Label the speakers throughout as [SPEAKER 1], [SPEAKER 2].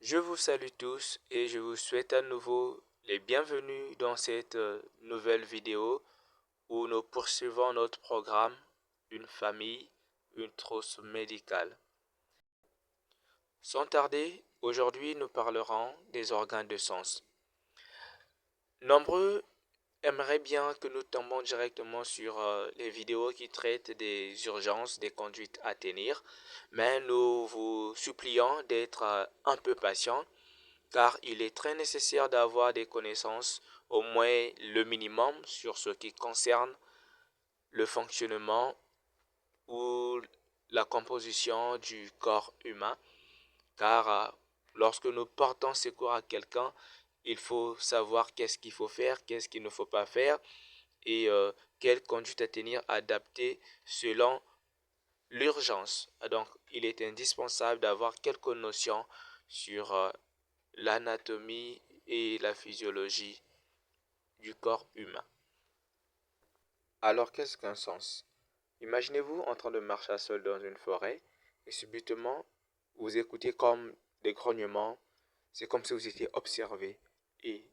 [SPEAKER 1] Je vous salue tous et je vous souhaite à nouveau les bienvenus dans cette nouvelle vidéo où nous poursuivons notre programme Une famille, une trousse médicale. Sans tarder, aujourd'hui nous parlerons des organes de sens. Nombreux aimeraient bien que nous tombions directement sur les vidéos qui traitent des urgences, des conduites à tenir, mais nous vous supplions d'être un peu patient car il est très nécessaire d'avoir des connaissances, au moins le minimum, sur ce qui concerne le fonctionnement ou la composition du corps humain, car lorsque nous portons secours à quelqu'un, il faut savoir qu'est-ce qu'il faut faire, qu'est-ce qu'il ne faut pas faire et quelle conduite à tenir adaptée selon l'urgence. Donc, il est indispensable d'avoir quelques notions sur l'anatomie et la physiologie du corps humain. Alors qu'est-ce qu'un sens? Imaginez-vous en train de marcher seul dans une forêt et subitement vous écoutez comme des grognements, c'est comme si vous étiez observé et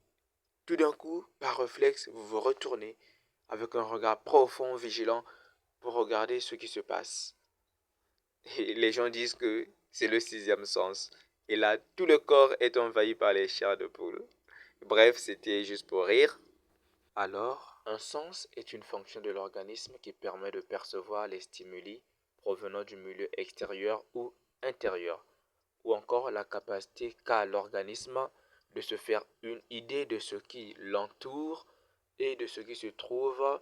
[SPEAKER 1] tout d'un coup, par réflexe, vous vous retournez avec un regard profond, vigilant pour regarder ce qui se passe. Et les gens disent que c'est le sixième sens. Et là, tout le corps est envahi par les chairs de poule. Bref, c'était juste pour rire. Alors, un sens est une fonction de l'organisme qui permet de percevoir les stimuli provenant du milieu extérieur ou intérieur, ou encore la capacité qu'a l'organisme de se faire une idée de ce qui l'entoure et de ce qui se trouve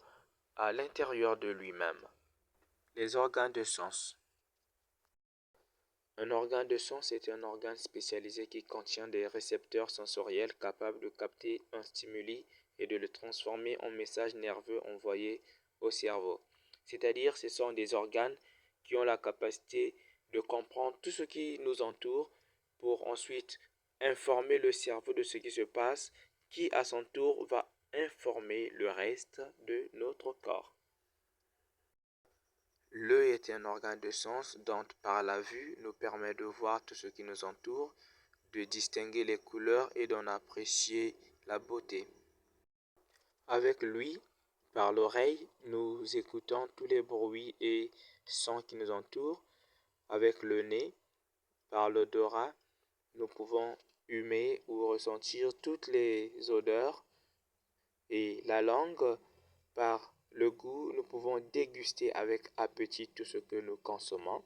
[SPEAKER 1] à l'intérieur de lui-même. Les organes de sens. Un organe de sens est un organe spécialisé qui contient des récepteurs sensoriels capables de capter un stimuli et de le transformer en message nerveux envoyé au cerveau. C'est-à-dire, ce sont des organes qui ont la capacité de comprendre tout ce qui nous entoure pour ensuite informer le cerveau de ce qui se passe, qui à son tour va informer le reste de notre corps. L'œil est un organe de sens dont, par la vue, nous permet de voir tout ce qui nous entoure, de distinguer les couleurs et d'en apprécier la beauté. Avec lui, par l'oreille, nous écoutons tous les bruits et sons qui nous entourent. Avec le nez, par l'odorat, nous pouvons humer ou ressentir toutes les odeurs. Et la langue, par le goût, nous pouvons déguster avec appétit tout ce que nous consommons.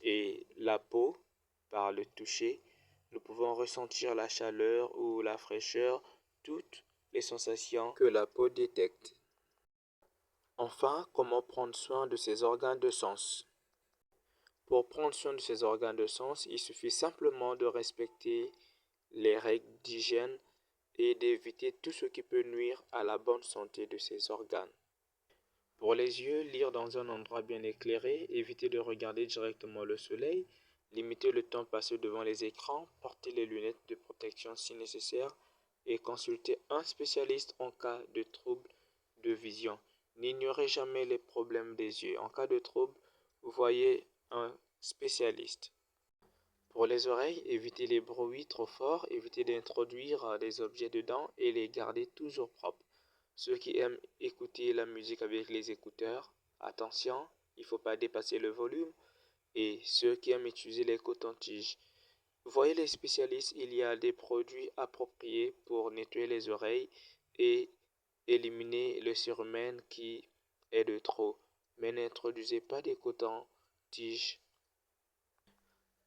[SPEAKER 1] Et la peau, par le toucher, nous pouvons ressentir la chaleur ou la fraîcheur, toutes les sensations que la peau détecte. Enfin, comment prendre soin de ces organes de sens? Pour prendre soin de ces organes de sens, il suffit simplement de respecter les règles d'hygiène et d'éviter tout ce qui peut nuire à la bonne santé de ces organes. Pour les yeux, lire dans un endroit bien éclairé, éviter de regarder directement le soleil, limiter le temps passé devant les écrans, porter les lunettes de protection si nécessaire et consulter un spécialiste en cas de trouble de vision. N'ignorez jamais les problèmes des yeux. En cas de trouble, voyez un spécialiste. Pour les oreilles, évitez les bruits trop forts, évitez d'introduire des objets dedans et les garder toujours propres. Ceux qui aiment écouter la musique avec les écouteurs, attention, il ne faut pas dépasser le volume. Et ceux qui aiment utiliser les cotons-tiges, voyez les spécialistes, il y a des produits appropriés pour nettoyer les oreilles et éliminer le cérumen qui est de trop. Mais n'introduisez pas des cotons-tiges.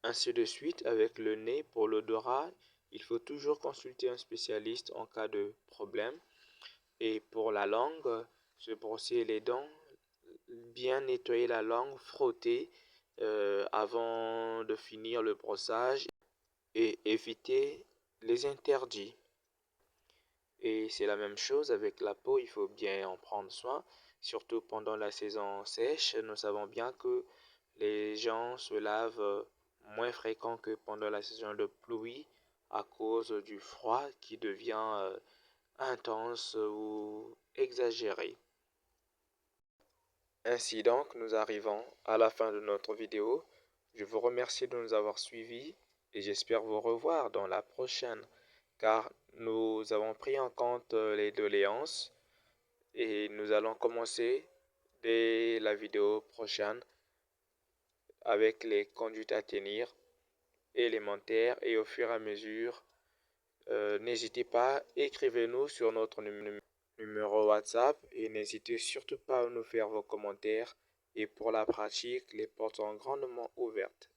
[SPEAKER 1] Ainsi de suite, avec le nez pour l'odorat, il faut toujours consulter un spécialiste en cas de problème. Et pour la langue, se brosser les dents, bien nettoyer la langue, frotter avant de finir le brossage et éviter les interdits. Et c'est la même chose avec la peau, il faut bien en prendre soin, surtout pendant la saison sèche. Nous savons bien que les gens se lavent moins fréquent que pendant la saison de pluie à cause du froid qui devient intense ou exagéré. Ainsi donc, nous arrivons à la fin de notre vidéo. Je vous remercie de nous avoir suivis et j'espère vous revoir dans la prochaine, car nous avons pris en compte les doléances et nous allons commencer dès la vidéo prochaine avec les conduites à tenir élémentaires et au fur et à mesure, n'hésitez pas, écrivez-nous sur notre numéro WhatsApp et n'hésitez surtout pas à nous faire vos commentaires et pour la pratique, les portes sont grandement ouvertes.